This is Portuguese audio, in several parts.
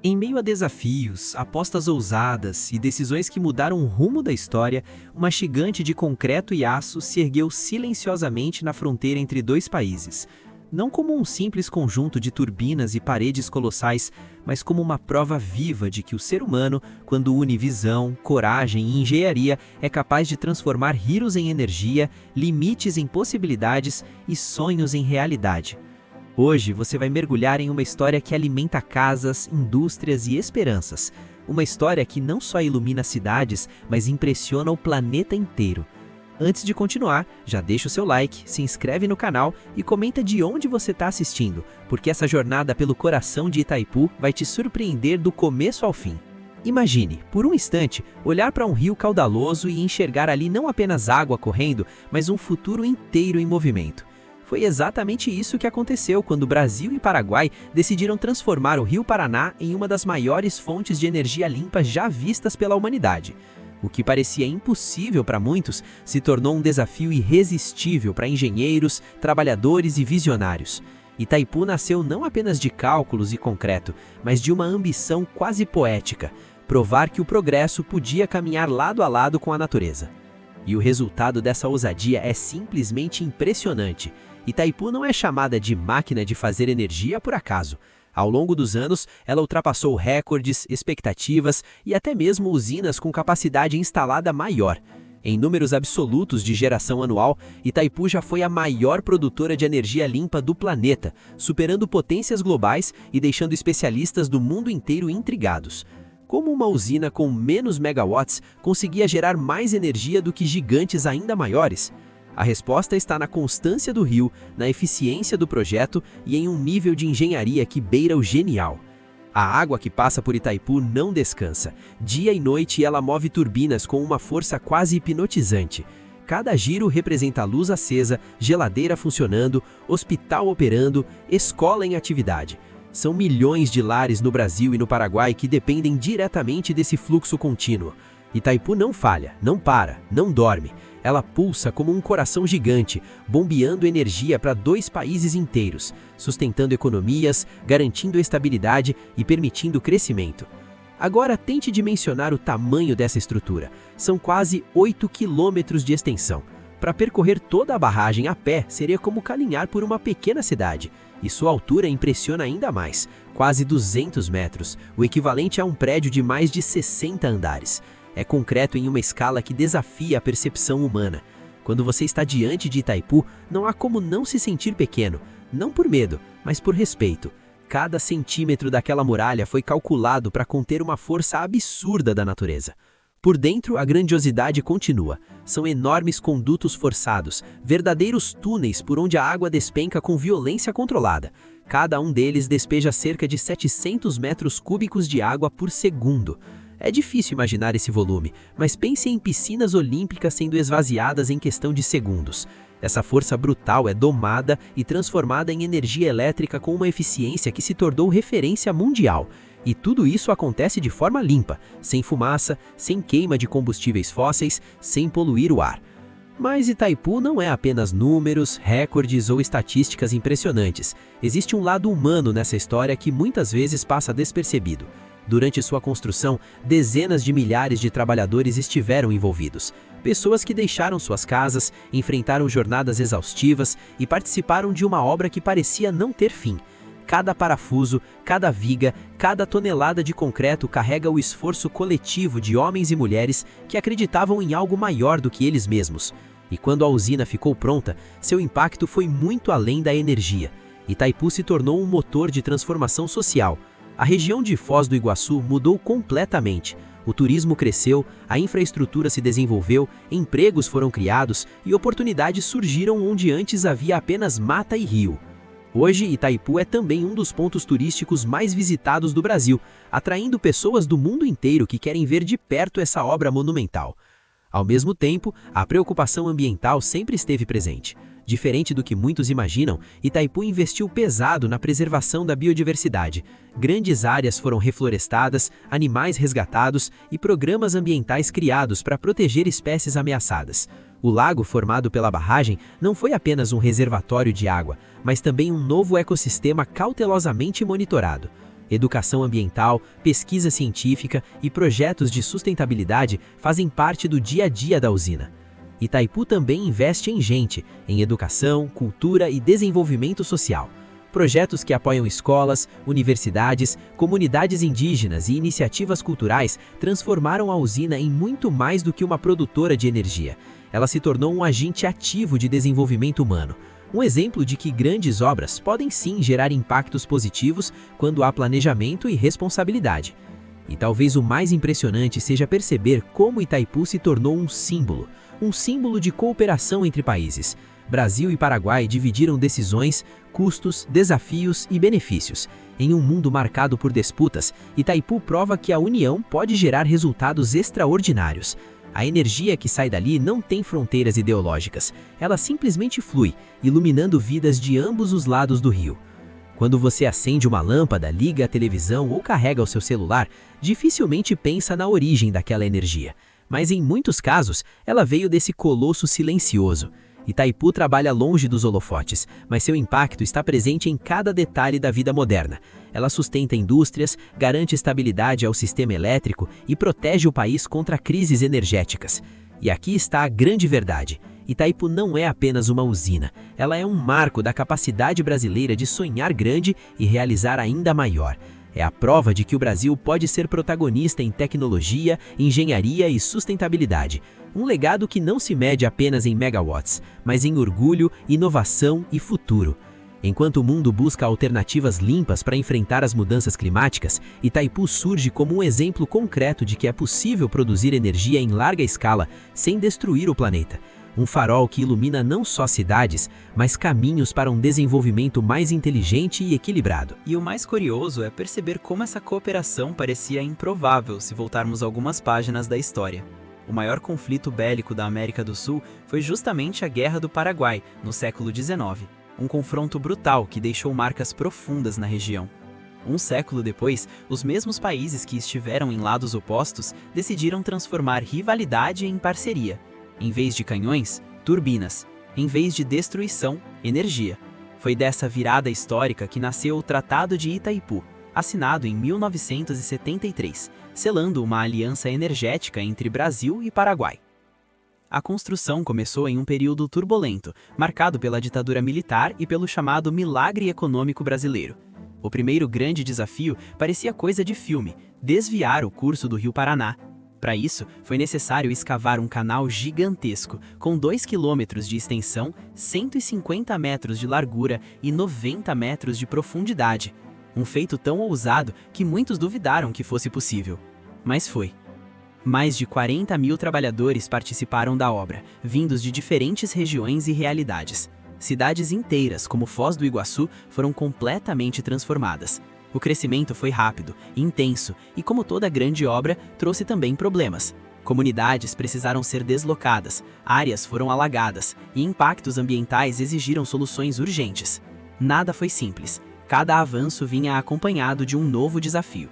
Em meio a desafios, apostas ousadas e decisões que mudaram o rumo da história, uma gigante de concreto e aço se ergueu silenciosamente na fronteira entre dois países. Não como um simples conjunto de turbinas e paredes colossais, mas como uma prova viva de que o ser humano, quando une visão, coragem e engenharia, é capaz de transformar rios em energia, limites em possibilidades e sonhos em realidade. Hoje você vai mergulhar em uma história que alimenta casas, indústrias e esperanças. Uma história que não só ilumina cidades, mas impressiona o planeta inteiro. Antes de continuar, já deixa o seu like, se inscreve no canal e comenta de onde você está assistindo, porque essa jornada pelo coração de Itaipu vai te surpreender do começo ao fim. Imagine, por um instante, olhar para um rio caudaloso e enxergar ali não apenas água correndo, mas um futuro inteiro em movimento. Foi exatamente isso que aconteceu quando Brasil e Paraguai decidiram transformar o Rio Paraná em uma das maiores fontes de energia limpa já vistas pela humanidade. O que parecia impossível para muitos se tornou um desafio irresistível para engenheiros, trabalhadores e visionários. Itaipu nasceu não apenas de cálculos e concreto, mas de uma ambição quase poética: provar que o progresso podia caminhar lado a lado com a natureza. E o resultado dessa ousadia é simplesmente impressionante. Itaipu não é chamada de máquina de fazer energia por acaso. Ao longo dos anos, ela ultrapassou recordes, expectativas e até mesmo usinas com capacidade instalada maior. Em números absolutos de geração anual, Itaipu já foi a maior produtora de energia limpa do planeta, superando potências globais e deixando especialistas do mundo inteiro intrigados. Como uma usina com menos megawatts conseguia gerar mais energia do que gigantes ainda maiores? A resposta está na constância do rio, na eficiência do projeto e em um nível de engenharia que beira o genial. A água que passa por Itaipu não descansa. Dia e noite ela move turbinas com uma força quase hipnotizante. Cada giro representa luz acesa, geladeira funcionando, hospital operando, escola em atividade. São milhões de lares no Brasil e no Paraguai que dependem diretamente desse fluxo contínuo. Itaipu não falha, não para, não dorme. Ela pulsa como um coração gigante, bombeando energia para dois países inteiros, sustentando economias, garantindo estabilidade e permitindo crescimento. Agora tente dimensionar o tamanho dessa estrutura. São quase 8 quilômetros de extensão. Para percorrer toda a barragem a pé seria como caminhar por uma pequena cidade. E sua altura impressiona ainda mais, quase 200 metros, o equivalente a um prédio de mais de 60 andares. É concreto em uma escala que desafia a percepção humana. Quando você está diante de Itaipu, não há como não se sentir pequeno, não por medo, mas por respeito. Cada centímetro daquela muralha foi calculado para conter uma força absurda da natureza. Por dentro, a grandiosidade continua. São enormes condutos forçados, verdadeiros túneis por onde a água despenca com violência controlada. Cada um deles despeja cerca de 700 metros cúbicos de água por segundo. É difícil imaginar esse volume, mas pense em piscinas olímpicas sendo esvaziadas em questão de segundos. Essa força brutal é domada e transformada em energia elétrica com uma eficiência que se tornou referência mundial. E tudo isso acontece de forma limpa, sem fumaça, sem queima de combustíveis fósseis, sem poluir o ar. Mas Itaipu não é apenas números, recordes ou estatísticas impressionantes. Existe um lado humano nessa história que muitas vezes passa despercebido. Durante sua construção, dezenas de milhares de trabalhadores estiveram envolvidos. Pessoas que deixaram suas casas, enfrentaram jornadas exaustivas e participaram de uma obra que parecia não ter fim. Cada parafuso, cada viga, cada tonelada de concreto carrega o esforço coletivo de homens e mulheres que acreditavam em algo maior do que eles mesmos. E quando a usina ficou pronta, seu impacto foi muito além da energia. Itaipu se tornou um motor de transformação social. A região de Foz do Iguaçu mudou completamente. O turismo cresceu, a infraestrutura se desenvolveu, empregos foram criados e oportunidades surgiram onde antes havia apenas mata e rio. Hoje, Itaipu é também um dos pontos turísticos mais visitados do Brasil, atraindo pessoas do mundo inteiro que querem ver de perto essa obra monumental. Ao mesmo tempo, a preocupação ambiental sempre esteve presente. Diferente do que muitos imaginam, Itaipu investiu pesado na preservação da biodiversidade. Grandes áreas foram reflorestadas, animais resgatados e programas ambientais criados para proteger espécies ameaçadas. O lago formado pela barragem não foi apenas um reservatório de água, mas também um novo ecossistema cautelosamente monitorado. Educação ambiental, pesquisa científica e projetos de sustentabilidade fazem parte do dia a dia da usina. Itaipu também investe em gente, em educação, cultura e desenvolvimento social. Projetos que apoiam escolas, universidades, comunidades indígenas e iniciativas culturais transformaram a usina em muito mais do que uma produtora de energia. Ela se tornou um agente ativo de desenvolvimento humano. Um exemplo de que grandes obras podem sim gerar impactos positivos quando há planejamento e responsabilidade. E talvez o mais impressionante seja perceber como Itaipu se tornou um símbolo de cooperação entre países. Brasil e Paraguai dividiram decisões, custos, desafios e benefícios. Em um mundo marcado por disputas, Itaipu prova que a união pode gerar resultados extraordinários. A energia que sai dali não tem fronteiras ideológicas, ela simplesmente flui, iluminando vidas de ambos os lados do rio. Quando você acende uma lâmpada, liga a televisão ou carrega o seu celular, dificilmente pensa na origem daquela energia. Mas em muitos casos, ela veio desse colosso silencioso. Itaipu trabalha longe dos holofotes, mas seu impacto está presente em cada detalhe da vida moderna. Ela sustenta indústrias, garante estabilidade ao sistema elétrico e protege o país contra crises energéticas. E aqui está a grande verdade. Itaipu não é apenas uma usina, ela é um marco da capacidade brasileira de sonhar grande e realizar ainda maior. É a prova de que o Brasil pode ser protagonista em tecnologia, engenharia e sustentabilidade. Um legado que não se mede apenas em megawatts, mas em orgulho, inovação e futuro. Enquanto o mundo busca alternativas limpas para enfrentar as mudanças climáticas, Itaipu surge como um exemplo concreto de que é possível produzir energia em larga escala sem destruir o planeta. Um farol que ilumina não só cidades, mas caminhos para um desenvolvimento mais inteligente e equilibrado. E o mais curioso é perceber como essa cooperação parecia improvável se voltarmos algumas páginas da história. O maior conflito bélico da América do Sul foi justamente a Guerra do Paraguai, no século XIX. Um confronto brutal que deixou marcas profundas na região. Um século depois, os mesmos países que estiveram em lados opostos decidiram transformar rivalidade em parceria. Em vez de canhões, turbinas. Em vez de destruição, energia. Foi dessa virada histórica que nasceu o Tratado de Itaipu, assinado em 1973, selando uma aliança energética entre Brasil e Paraguai. A construção começou em um período turbulento, marcado pela ditadura militar e pelo chamado milagre econômico brasileiro. O primeiro grande desafio parecia coisa de filme: desviar o curso do Rio Paraná. Para isso, foi necessário escavar um canal gigantesco, com 2 quilômetros de extensão, 150 metros de largura e 90 metros de profundidade. Um feito tão ousado que muitos duvidaram que fosse possível. Mas foi. Mais de 40 mil trabalhadores participaram da obra, vindos de diferentes regiões e realidades. Cidades inteiras, como Foz do Iguaçu, foram completamente transformadas. O crescimento foi rápido, intenso e, como toda grande obra, trouxe também problemas. Comunidades precisaram ser deslocadas, áreas foram alagadas e impactos ambientais exigiram soluções urgentes. Nada foi simples, cada avanço vinha acompanhado de um novo desafio.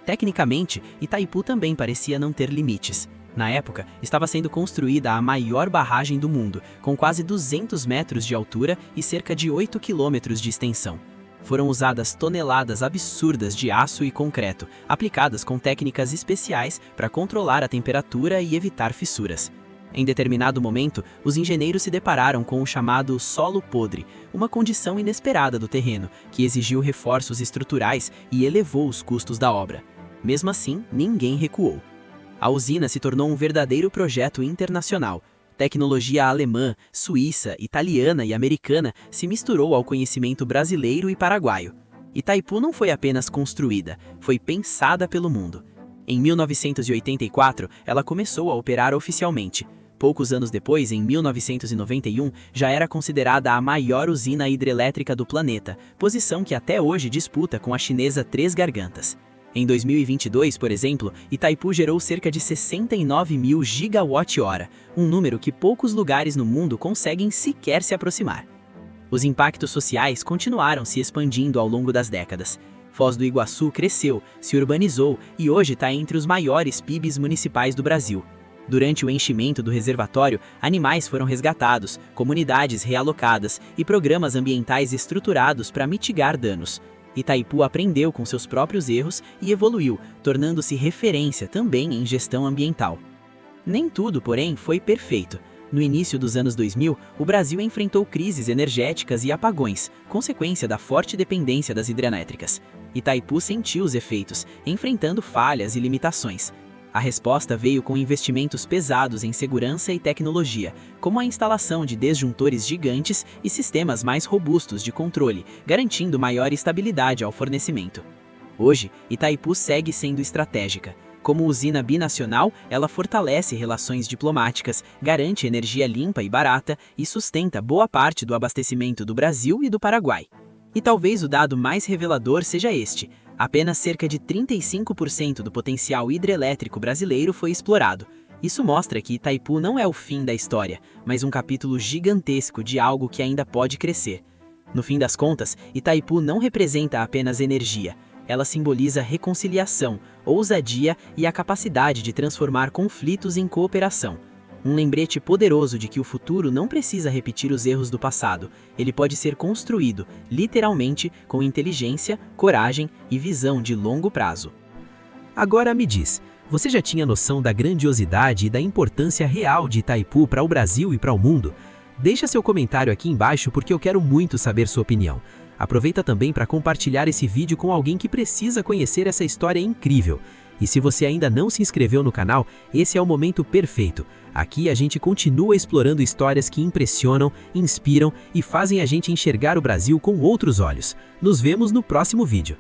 Tecnicamente, Itaipu também parecia não ter limites. Na época, estava sendo construída a maior barragem do mundo, com quase 200 metros de altura e cerca de 8 quilômetros de extensão. Foram usadas toneladas absurdas de aço e concreto, aplicadas com técnicas especiais para controlar a temperatura e evitar fissuras. Em determinado momento, os engenheiros se depararam com o chamado solo podre, uma condição inesperada do terreno, que exigiu reforços estruturais e elevou os custos da obra. Mesmo assim, ninguém recuou. A usina se tornou um verdadeiro projeto internacional. Tecnologia alemã, suíça, italiana e americana se misturou ao conhecimento brasileiro e paraguaio. Itaipu não foi apenas construída, foi pensada pelo mundo. Em 1984, ela começou a operar oficialmente. Poucos anos depois, em 1991, já era considerada a maior usina hidrelétrica do planeta, posição que até hoje disputa com a chinesa Três Gargantas. Em 2022, por exemplo, Itaipu gerou cerca de 69 mil gigawatt-hora, um número que poucos lugares no mundo conseguem sequer se aproximar. Os impactos sociais continuaram se expandindo ao longo das décadas. Foz do Iguaçu cresceu, se urbanizou e hoje está entre os maiores PIBs municipais do Brasil. Durante o enchimento do reservatório, animais foram resgatados, comunidades realocadas e programas ambientais estruturados para mitigar danos. Itaipu aprendeu com seus próprios erros e evoluiu, tornando-se referência também em gestão ambiental. Nem tudo, porém, foi perfeito. No início dos anos 2000, o Brasil enfrentou crises energéticas e apagões, consequência da forte dependência das hidrelétricas. Itaipu sentiu os efeitos, enfrentando falhas e limitações. A resposta veio com investimentos pesados em segurança e tecnologia, como a instalação de disjuntores gigantes e sistemas mais robustos de controle, garantindo maior estabilidade ao fornecimento. Hoje, Itaipu segue sendo estratégica. Como usina binacional, ela fortalece relações diplomáticas, garante energia limpa e barata e sustenta boa parte do abastecimento do Brasil e do Paraguai. E talvez o dado mais revelador seja este: apenas cerca de 35% do potencial hidrelétrico brasileiro foi explorado. Isso mostra que Itaipu não é o fim da história, mas um capítulo gigantesco de algo que ainda pode crescer. No fim das contas, Itaipu não representa apenas energia. Ela simboliza reconciliação, ousadia e a capacidade de transformar conflitos em cooperação. Um lembrete poderoso de que o futuro não precisa repetir os erros do passado. Ele pode ser construído, literalmente, com inteligência, coragem e visão de longo prazo. Agora me diz, você já tinha noção da grandiosidade e da importância real de Itaipu para o Brasil e para o mundo? Deixa seu comentário aqui embaixo porque eu quero muito saber sua opinião. Aproveita também para compartilhar esse vídeo com alguém que precisa conhecer essa história incrível. E se você ainda não se inscreveu no canal, esse é o momento perfeito. Aqui a gente continua explorando histórias que impressionam, inspiram e fazem a gente enxergar o Brasil com outros olhos. Nos vemos no próximo vídeo.